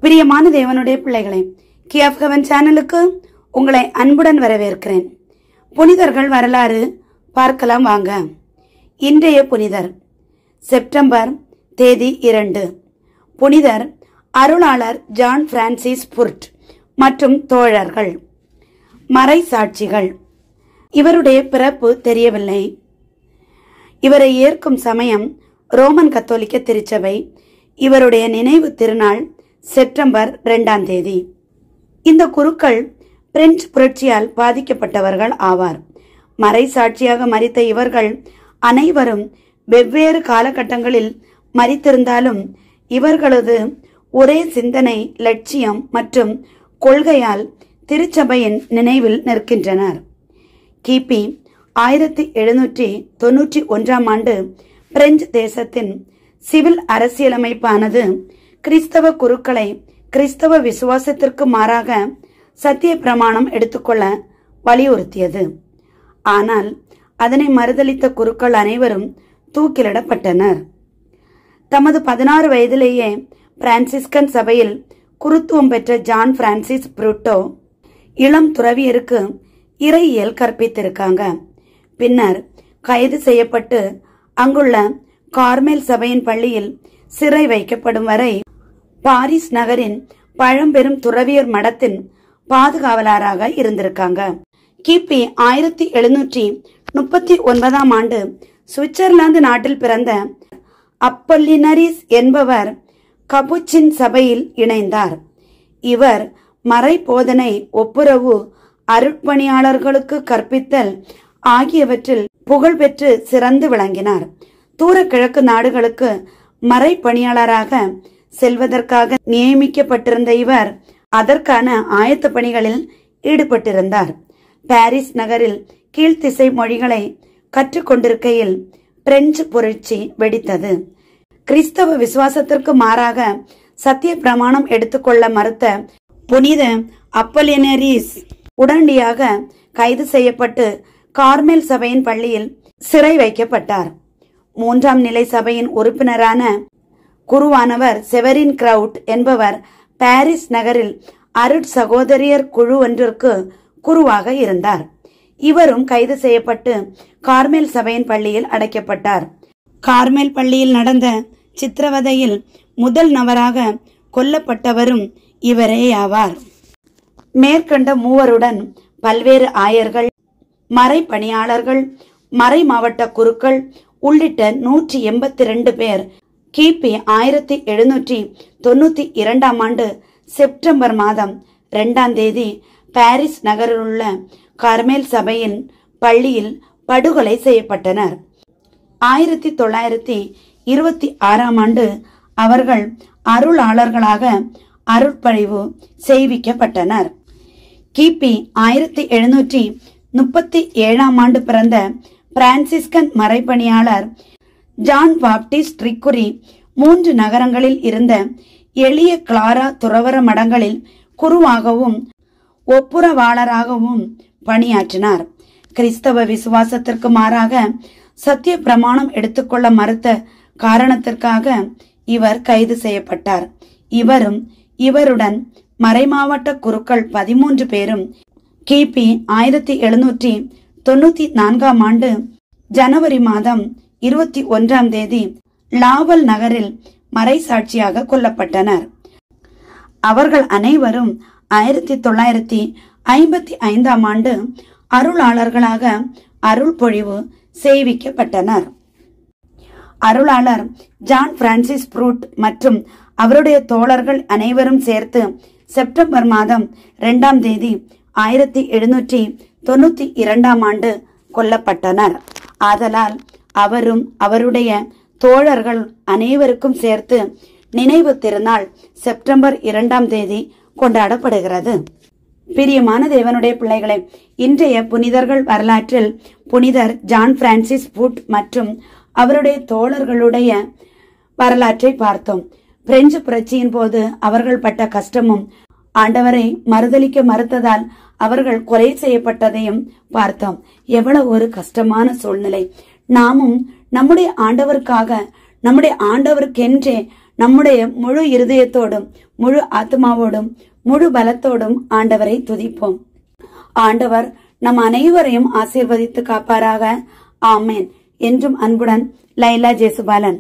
பிரியமான தேவனுடைய பிள்ளைகளே, கீ ஆஃப் ஹெவன் சேனலுக்கு உங்களை அன்புடன் வரவேற்கிறேன். புனிதர்கள் வரலாறு பார்க்கலாம் வாங்க. இன்றைய புனிதர் செப்டம்பர் தேதி 2. புனிதர் அருளாளர் ஜான் பிரான்சிஸ் புர்ட் மற்றும் தோழர்கள். மறை சாட்சிகள். இவருடைய பிறப்பு தெரியவில்லை. இவரை ஏற்கும் சமயம் ரோமன் கத்தோலிக்க திருச்சபை. இவருடைய நினைவு திருநாள் செப்டம்பர் 2. இந்த குருக்கள் பிரெஞ்சு புரட்சியால் பாதிக்கப்பட்டவர்கள் ஆவார். மறை சாட்சியாக மரித்த இவர்கள் அனைவரும் வெவ்வேறு காலகட்டங்களில் மரித்திருந்தாலும் இவர்களது ஒரே சிந்தனை, லட்சியம் மற்றும் கொள்கையால் திருச்சபையின் நினைவில் நிற்கின்றனர். கிபி 1791 பிரெஞ்சு தேசத்தின் சிவில் அரசியலமைப்பானது கிறிஸ்தவ குருக்களை கிறிஸ்தவ விசுவாசத்திற்கு மாறாக சத்திய பிரமாணம் எடுத்துக்கொள்ள வலியுறுத்தியது. ஆனால் அதனை மறுதளித்த குருக்கள் அனைவரும் தூக்கிலிடப்பட்டனர். தமது 16 வயதிலேயே பிரான்சிஸ்கன் சபையில் குருத்துவம் பெற்ற ஜான் பிரான்சிஸ் புரூட்டோ இளம் துறவியருக்கு இறையியல் கற்பித்திருக்காங்க. பின்னர் கைது செய்யப்பட்டு அங்குள்ள கார்மேல் சபையின் பள்ளியில் சிறை வைக்கப்படும் வரை பாரிஸ் நகரின் பழம்பெரும் துறவியர் மடத்தின் பாதுகாவலராக இருந்திருக்காங்க. கிபி 1739 சுவிட்சர்லாந்து நாட்டில் பிறந்த அப்பொல்லினரிஸ் என்பவர் கபுச்சின் சபையில் இணைந்தார். இவர் மறை போதனை, ஒப்புரவு, அருட்பணியாளர்களுக்கு கற்பித்தல் ஆகியவற்றில் புகழ்பெற்று சிறந்து விளங்கினார். தூர கிழக்கு நாடுகளுக்கு மறை பணியாளராக செல்வதற்காக நியமிக்கப்பட்டிருந்த இவர் அதற்கான ஆயத்த பணிகளில் ஈடுபட்டிருந்தார். பாரிஸ் நகரில் கீழ்த்திசை மொழிகளை கற்றுக்கொண்டிருக்கையில் பிரெஞ்சு புரட்சி வெடித்தது. கிறிஸ்தவ விசுவாசத்திற்கு மாறாக சத்திய பிரமாணம் எடுத்துக்கொள்ள மறுத்த புனித அப்பொலினரிஸ் உடனடியாக கைது செய்யப்பட்டு கார்மேல் சபையின் பள்ளியில் சிறை வைக்கப்பட்டார். 3ஆம் நிலை சபையின் உறுப்பினரான குருவானவர் செவரின் கிரவுட் என்பவர் பாரிஸ் நகரில் அருட் சகோதரியர் குழு ஒன்றிற்கு குருவாக இருந்தார். இவரும் கைது செய்யப்பட்டு கார்மேல் சபையின் பள்ளியில் அடைக்கப்பட்டார். கார்மேல் பள்ளியில் நடந்த சித்திரவதையில் முதல் நபராக கொல்லப்பட்டவரும் இவரே ஆவார். மேற்கண்ட மூவருடன் பல்வேறு ஆயர்கள், மறை பணியாளர்கள், மறை மாவட்ட குருக்கள் உள்ளிட்ட 182 பேர் கிபி 1792 செப்டம்பர் 2 பாரிஸ் நகரில் உள்ள கார்மேல் சபையின் பள்ளியில் படுகொலை செய்யப்பட்டனர். 1926 அவர்கள் அருளாளர்களாக அருட்பணிவு செய்விக்கப்பட்டனர். கிபி 1737 பிறந்த பிரான்சிஸ்கன் மறைப்பணியாளர் ஜான் பாப்டிஸ்ட் ரிக்குரி 3 நகரங்களில் இருந்த எளிய கிளாரா துறவர மடங்களில் குருவாகவும் ஒப்புரவாளராகவும் பணியாற்றினார். கிறிஸ்தவ விசுவாசத்திற்கு மாறாக சத்திய பிரமாணம் எடுத்துக்கொள்ள மறுத்த காரணத்திற்காக இவர் கைது செய்யப்பட்டார். இவரும் இவருடன் மறைமாவட்ட குருக்கள் 13 பேரும் கிபி 1794 ஜனவரி 21 லாவல் நகரில் மறை சாட்சியாக கொல்லப்பட்டனர். அவர்கள் அனைவரும் 1955 அருளாளர்களாக அருள் பொழிவு செய்விக்கப்பட்டனர். அருளாளர் ஜான் பிரான்சிஸ் புரூட் மற்றும் அவருடைய தோழர்கள் அனைவரும் சேர்த்து செப்டம்பர் 2 1792 கொல்லப்பட்டனர். ஆதலால் அவரும் அவருடைய தோழர்கள் அனைவருக்கும் சேர்த்து நினைவு திருநாள் செப்டம்பர் 2 கொண்டாடப்படுகிறது. பிரியமான தேவனுடைய பிள்ளைகளை, இன்றைய புனிதர்கள் வரலாற்றில் புனிதர் ஜான் பிரான்சிஸ் புர்ட் மற்றும் அவருடைய தோழர்களுடைய வரலாற்றை பார்த்தோம். பிரெஞ்சு புரட்சியின் போது அவர்கள் பட்ட கஷ்டமும், ஆண்டவரை மறுதலிக்க மறுத்ததால் அவர்கள் கொலை செய்யப்பட்டதையும் பார்த்தோம். எவ்வளவு ஒரு கஷ்டமான சூழ்நிலை. நாமும் நம்முடைய ஆண்டவருக்காக, நம்முடைய ஆண்டவருக்கென்றே நம்முடைய முழு இருதயத்தோடும் முழு ஆத்மாவோடும் முழு பலத்தோடும் ஆண்டவரை துதிப்போம். ஆண்டவர் நம் அனைவரையும் ஆசீர்வதித்து காப்பாராக. ஆமேன். என்றும் அன்புடன் லைலா ஜேசுபாலன்.